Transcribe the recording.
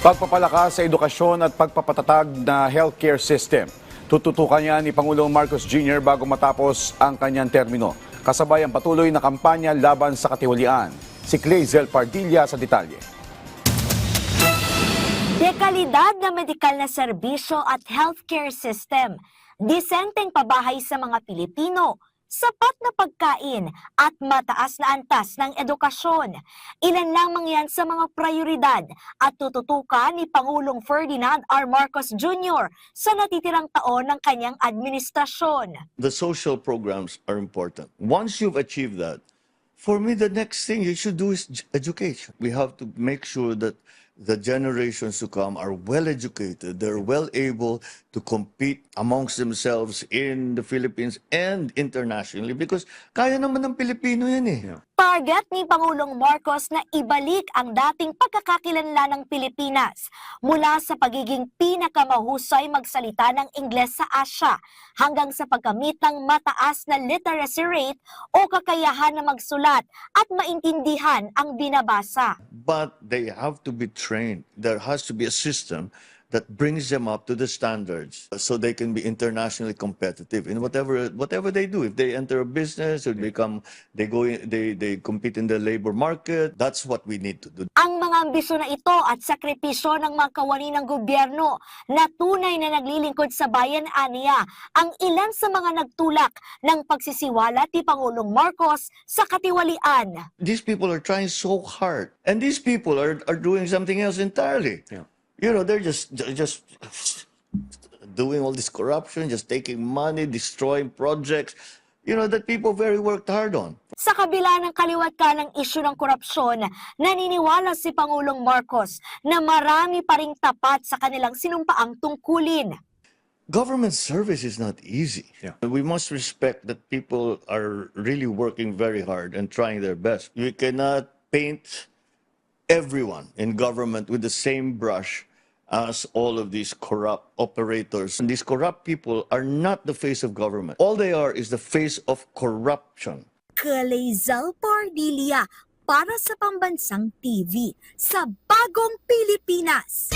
Pagpapalakas sa edukasyon at pagpapatatag na healthcare system. Tututukan yan ni Pangulong Marcos Jr. bago matapos ang kanyang termino. Kasabay ang patuloy na kampanya laban sa katiwalian. Si Clazel Pardilla sa detalye. Dekalidad na medikal na serbisyo at healthcare system, disenteng pabahay sa mga Pilipino, sapat na pagkain at mataas na antas ng edukasyon. Ilan lamang yan sa mga prioridad at tututukan ni Pangulong Ferdinand R. Marcos Jr. sa natitirang taon ng kanyang administrasyon. The social programs are important. Once you've achieved that, for me, the next thing you should do is education. We have to make sure that the generations to come are well educated, they're well able to compete amongst themselves in the Philippines and internationally because kaya naman ng Pilipino yan eh. Target ni Pangulong Marcos na ibalik ang dating pagkakakilanlan ng Pilipinas mula sa pagiging pinakamahusay magsalita ng Ingles sa Asya hanggang sa pagkamit ng mataas na literacy rate o kakayahan na magsulat at maintindihan ang binabasa. But they have to be trained. There has to be a system that brings them up to the standards so they can be internationally competitive in whatever they do. If they enter a business or they compete in the labor market, that's what we need to do. Ang mga ambisyon na ito at sakripisyo ng mga kawani ng gobyerno na tunay na naglilingkod sa bayan aniya ang ilan sa mga nagtulak ng pagsisiwalat ni Pangulong Marcos sa katiwalian. These people are trying so hard and these people are doing something else entirely. Yeah. You know, they're just doing all this corruption, just taking money, destroying projects, you know, that people very worked hard on. Sa kabila ng kaliwat ka ng isyu ng korupsyon, naniniwala si Pangulong Marcos na marami pa ring tapat sa kanilang sinumpaang tungkulin. Government service is not easy. Yeah. We must respect that people are really working very hard and trying their best. We cannot paint everyone in government with the same brush as all of these corrupt operators. And these corrupt people are not the face of government. All they are is the face of corruption. Clazel Pardilla para sa Pambansang TV sa Bagong Pilipinas.